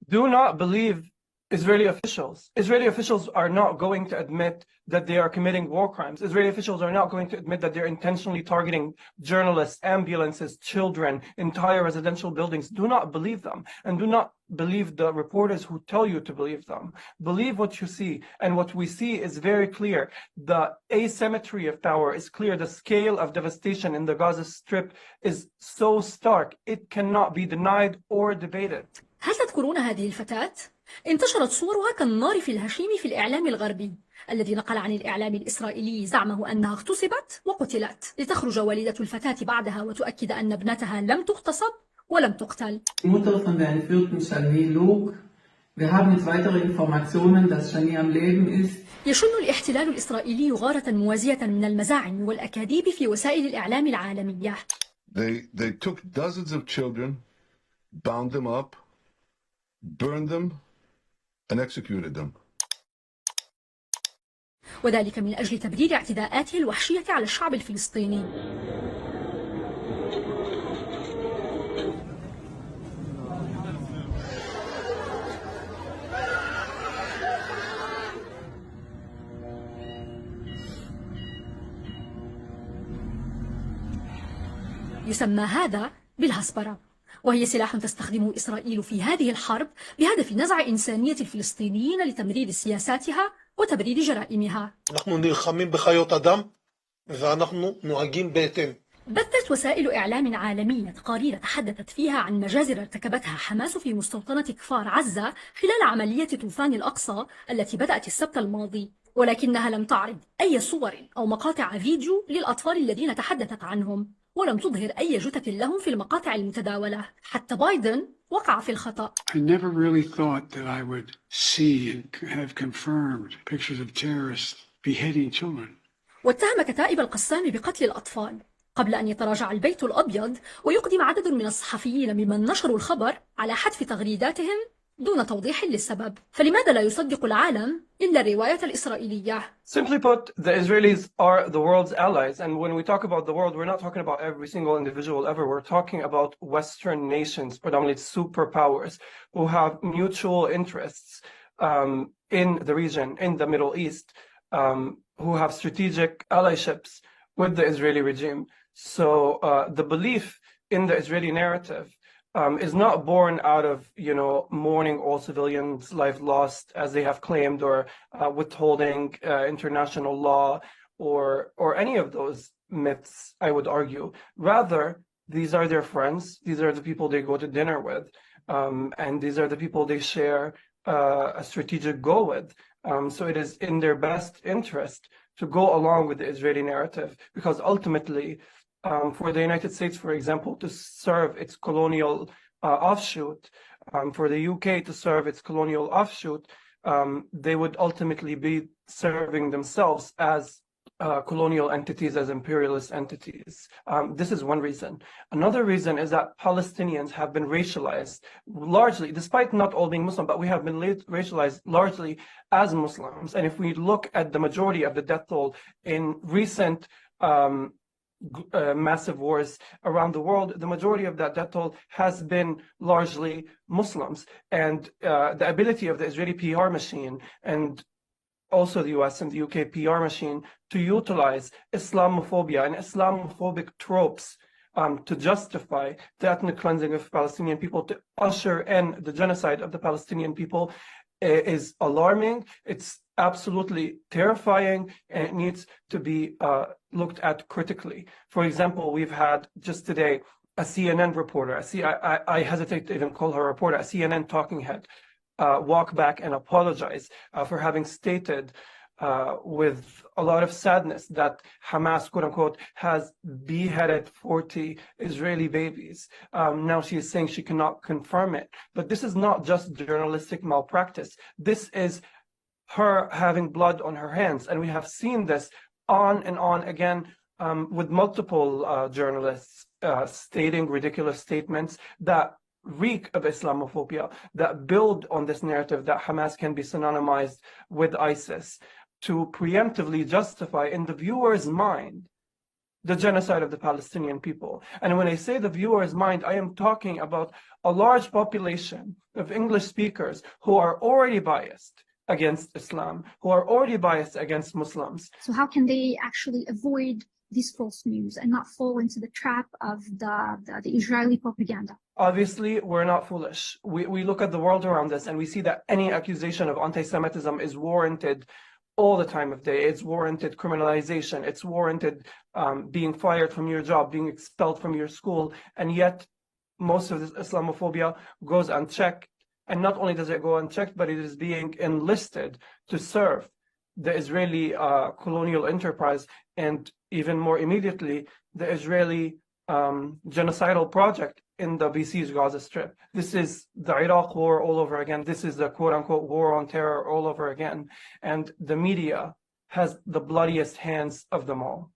Do not believe Israeli officials. Israeli officials are not going to admit that they are committing war crimes. Israeli officials are not going to admit that they're intentionally targeting journalists, ambulances, children, entire residential buildings. Do not believe them, and do not believe the reporters who tell you to believe them. Believe what you see, and what we see is very clear. The asymmetry of power is clear. The scale of devastation in the Gaza Strip is so stark, it cannot be denied or debated. هل تذكرون هذه الفتاة؟ انتشرت صورها كالنار في الهشيم في الإعلام الغربي الذي نقل عن الإعلام الإسرائيلي زعمه أنها اغتصبت وقتلت، لتخرج والدة الفتاة بعدها وتؤكد أن ابنتها لم تغتصب ولم تقتل. Mutter von der entführten Shani log. Wir haben jetzt weitere Informationen, dass Shani am Leben ist. يشن الاحتلال الإسرائيلي غارة موازية من المزاعم والأكاذيب في وسائل الإعلام العالمية. They took dozens of children, bound them up, burned them, and executed them. وذلك من أجل تبرير اعتداءاته الوحشية على الشعب الفلسطيني. يسمى هذا بالهسبرة، وهي سلاح تستخدمه إسرائيل في هذه الحرب بهدف نزع إنسانية الفلسطينيين لتمرير سياساتها وتبرير جرائمها. نحن نلخمين بخيوط أدم ونحن نهاجم بيتين. بثت وسائل إعلام عالمية تقارير تحدثت فيها عن مجازر ارتكبتها حماس في مستوطنة كفار عزة خلال عملية طوفان الأقصى التي بدأت السبت الماضي، ولكنها لم تعرض أي صور أو مقاطع فيديو للأطفال الذين تحدثت عنهم، ولم تظهر أي جثث لهم في المقاطع المتداولة. حتى بايدن وقع في الخطأ. I never really thought that I would see and have confirmed pictures of terrorists beheading children. واتهم كتائب القسام بقتل الأطفال، قبل أن يتراجع البيت الأبيض ويقدم عدد من الصحفيين ممن نشروا الخبر على حذف تغريداتهم دون توضيح للسبب. فلماذا لا يصدق العالم إلا الرواية الإسرائيلية؟ Simply put, the Israelis are the world's allies. And when we talk about the world, we're not talking about every single individual ever. We're talking about Western nations, predominantly superpowers, who have mutual interests in the region, in the Middle East, who have strategic allyships with the Israeli regime. So the belief in the Israeli narrative is not born out of, mourning all civilians' life lost, as they have claimed, or withholding international law, or any of those myths, I would argue. Rather, these are their friends. These are the people they go to dinner with. And these are the people they share a strategic goal with. So it is in their best interest to go along with the Israeli narrative, because ultimately, for the United States, for example, to serve its colonial offshoot, for the UK to serve its colonial offshoot, they would ultimately be serving themselves as colonial entities, as imperialist entities. This is one reason. Another reason is that Palestinians have been racialized largely, despite not all being Muslim, but we have been racialized largely as Muslims. And if we look at the majority of the death toll in recent massive wars around the world, the majority of that death toll has been largely Muslims. And the ability of the Israeli PR machine, and also the US and the UK PR machine, to utilize Islamophobia and Islamophobic tropes to justify the ethnic cleansing of Palestinian people, to usher in the genocide of the Palestinian people, is alarming. It's absolutely terrifying, and it needs to be looked at critically. For example, we've had just today a CNN reporter, I hesitate to even call her a reporter, a CNN talking head, walk back and apologize for having stated with a lot of sadness that Hamas, quote unquote, has beheaded 40 Israeli babies. Now she is saying she cannot confirm it. But this is not just journalistic malpractice. This is her having blood on her hands. And we have seen this on and on again with multiple journalists stating ridiculous statements that reek of Islamophobia, that build on this narrative that Hamas can be synonymized with ISIS, to preemptively justify in the viewer's mind the genocide of the Palestinian people. And when I say the viewer's mind, I am talking about a large population of English speakers who are already biased against Islam, who are already biased against Muslims. So how can they actually avoid this false news and not fall into the trap of the Israeli propaganda? Obviously, we're not foolish. We look at the world around us and we see that any accusation of anti-Semitism is warranted all the time of day. It's warranted criminalization. It's warranted being fired from your job, being expelled from your school. And yet, most of this Islamophobia goes unchecked. And not only does it go unchecked, but it is being enlisted to serve the Israeli colonial enterprise, and even more immediately, the Israeli genocidal project in the besieged Gaza Strip. This is the Iraq war all over again. This is the quote-unquote war on terror all over again. And the media has the bloodiest hands of them all.